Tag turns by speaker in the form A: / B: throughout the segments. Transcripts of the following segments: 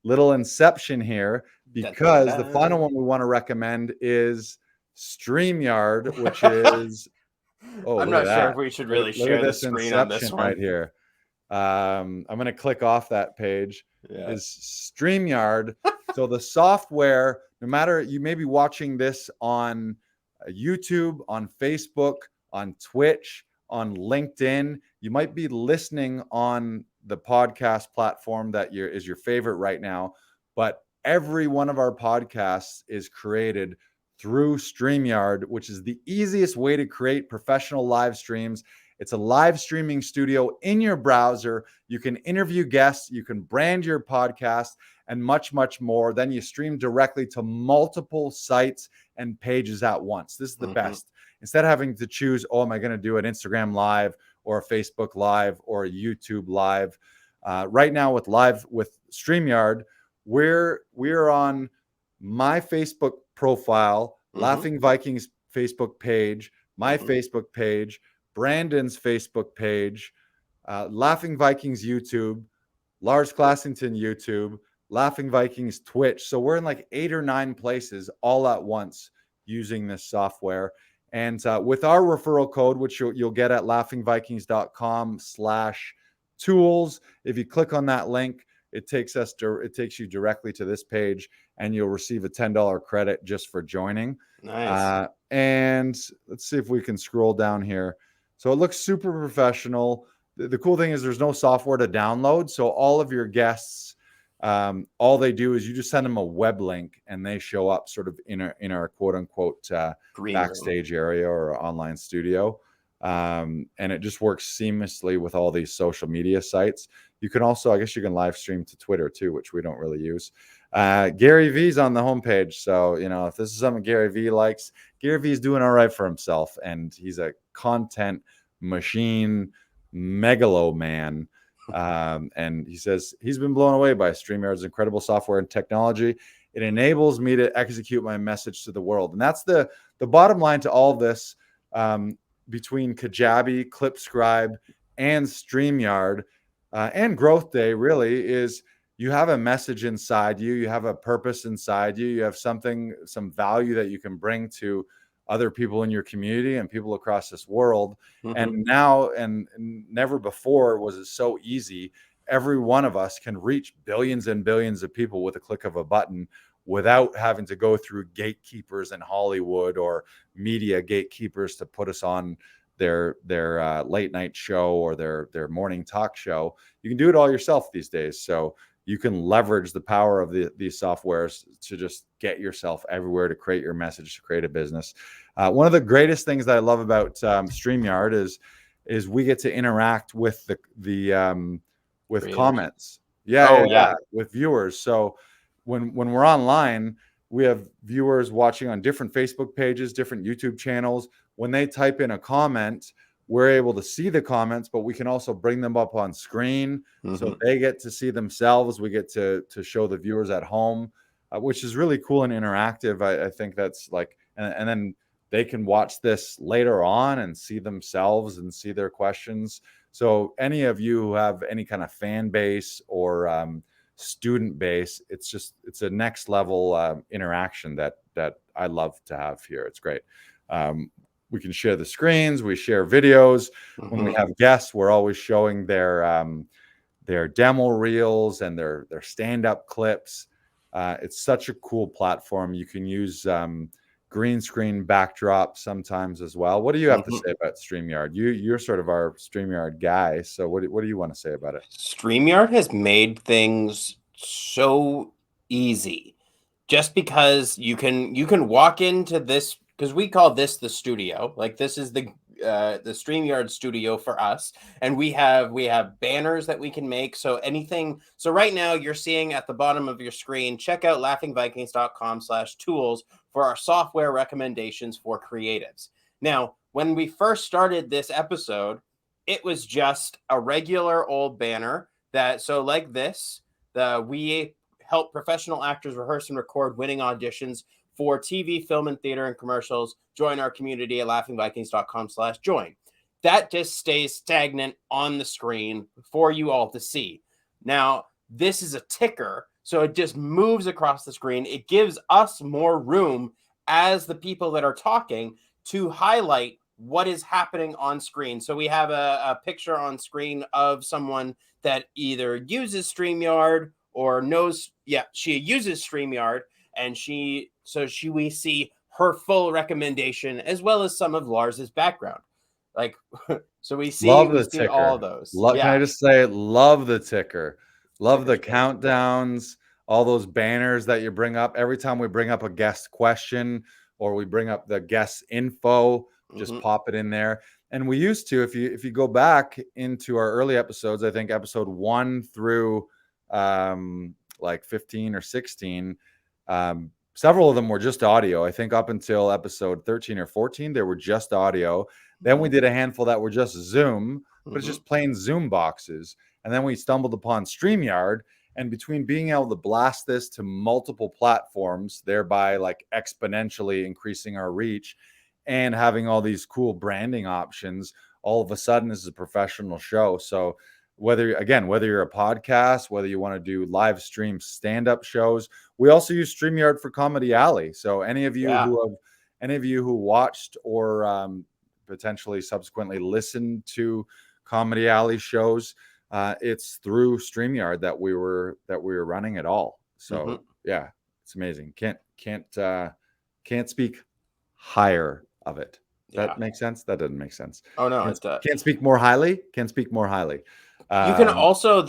A: little inception here,
B: Dun, dun,
A: because the
B: dun.
A: final one we want to recommend is StreamYard, which is, oh,
B: I'm
A: look at
B: not sure
A: that.
B: if we should
A: Look,
B: really
A: look at
B: share the
A: this
B: screen on this
A: inception
B: one.
A: right here. I'm going to click off that page.
B: Yeah.
A: Is StreamYard. So the software, no matter, you may be watching this on YouTube, on Facebook, on Twitch, on LinkedIn, you might be listening on the podcast platform that is your favorite right now, but every one of our podcasts is created through StreamYard, which is the easiest way to create professional live streams. It's a live streaming studio in your browser. You can interview guests, you can brand your podcast, and much, much more. Then you stream directly to multiple sites and pages at once. This is the best. Instead of having to choose, oh, am I going to do an Instagram live or a Facebook live or a YouTube live? Right now with StreamYard, we're on my Facebook profile, Laughing Vikings Facebook page, my Facebook page, Brandon's Facebook page, Laughing Vikings YouTube, Lars Classington YouTube, Laughing Vikings Twitch. So we're in like 8 or 9 places all at once using this software. And with our referral code, which you'll get at laughingvikings.com/tools, if you click on that link, it takes you directly to this page, and you'll receive a $10 credit just for joining.
B: Nice.
A: And let's see if we can scroll down here. So it looks super professional. The cool thing is there's no software to download. So all of your guests, all they do is you just send them a web link, and they show up sort of in our quote unquote backstage area or online studio. And it just works seamlessly with all these social media sites. You can also, I guess you can live stream to Twitter too, which we don't really use. Gary V's on the homepage. So, if this is something Gary V likes, Gary V is doing all right for himself, and he's a content machine, megalo man. And he says he's been blown away by StreamYard's incredible software and technology. It enables me to execute my message to the world. And that's the bottom line to all this. Between Kajabi, Clipscribe, and StreamYard, and Growth Day, really, is you have a message inside you. You have a purpose inside you. You have some value that you can bring to other people in your community and people across this world. And now, and never before was it so easy. Every one of us can reach billions and billions of people with a click of a button, without having to go through gatekeepers in Hollywood or media gatekeepers to put us on their late night show or their morning talk show. You can do it all yourself these days. So you can leverage the power of these softwares to just get yourself everywhere, to create your message, to create a business. One of the greatest things that I love about StreamYard is we get to interact with with
B: Creators.
A: Comments. With viewers. So when we're online, we have viewers watching on different Facebook pages, different YouTube channels. When they type in a comment, we're able to see the comments, but we can also bring them up on screen, so they get to see themselves. We get to show the viewers at home, which is really cool and interactive. I think that's like, and then they can watch this later on and see themselves and see their questions. So any of you who have any kind of fan base or student base, it's a next level interaction that I love to have here. It's great. We can share the screens, we share videos. When we have guests, we're always showing their demo reels and their stand-up clips. It's such a cool platform. You can use green screen backdrop sometimes as well. What do you have to say about StreamYard? You're sort of our StreamYard guy. So what do you want to say about it?
B: StreamYard has made things so easy, just because you can walk into this, because we call this the studio. Like, this is the StreamYard studio for us, and we have banners that we can make. So right now you're seeing at the bottom of your screen, check out laughingvikings.com/tools for our software recommendations for creatives. Now, when we first started this episode, it was just a regular old banner like this. We help professional actors rehearse and record winning auditions for TV, film, and theater and commercials. Join our community at laughingvikings.com/join. That just stays stagnant on the screen for you all to see. Now, this is a ticker So it just moves across the screen. It gives us more room as the people that are talking to highlight what is happening on screen. So we have a picture on screen of someone that either uses StreamYard or knows, she uses StreamYard, and we see her full recommendation as well as some of Lars's background. Like, so we see
A: Love the
B: all
A: ticker.
B: of those.
A: Can I just say, love the ticker. Love the
B: Ticker's great.
A: countdowns, all those banners that you bring up. Every time we bring up a guest question or we bring up the guest info, just pop it in there. And we used to, if you go back into our early episodes, I think episode 1 through like 15 or 16, several of them were just audio. I think up until episode 13 or 14, they were just audio. Then we did a handful that were just Zoom, but it's just plain Zoom boxes. And then we stumbled upon StreamYard. And between being able to blast this to multiple platforms, thereby like exponentially increasing our reach, and having all these cool branding options, all of a sudden this is a professional show. So whether you're a podcast, whether you want to do live stream stand-up shows, we also use StreamYard for Comedy Alley. So any of you who watched or potentially subsequently listened to Comedy Alley shows, it's through StreamYard that we were running it all. So yeah, it's amazing. Can't speak higher of it. That makes sense? That doesn't make sense.
B: Oh no,
A: it does. Can't speak more highly.
B: You can also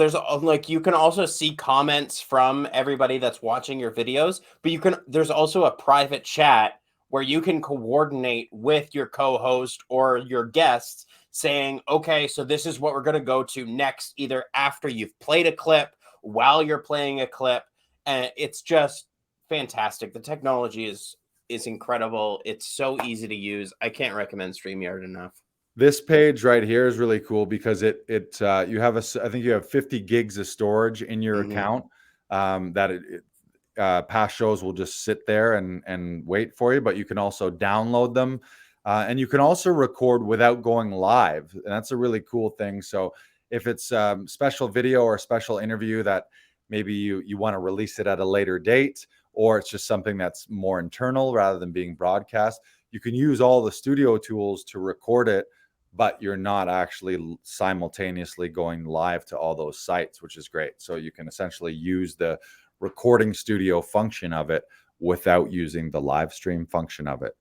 B: you can also see comments from everybody that's watching your videos, but there's also a private chat where you can coordinate with your co-host or your guests saying, okay, so this is what we're going to go to next, either after you've played a clip, while you're playing a clip. And it's just fantastic. The technology is incredible. It's so easy to use. I can't recommend StreamYard enough.
A: This page right here is really cool because I think you have 50 gigs of storage in your account, past shows will just sit there and wait for you, but you can also download them, and you can also record without going live, and that's a really cool thing. So if it's special video or a special interview that maybe you want to release it at a later date, or it's just something that's more internal rather than being broadcast, you can use all the studio tools to record it, but you're not actually simultaneously going live to all those sites, which is great. So you can essentially use the recording studio function of it without using the live stream function of it.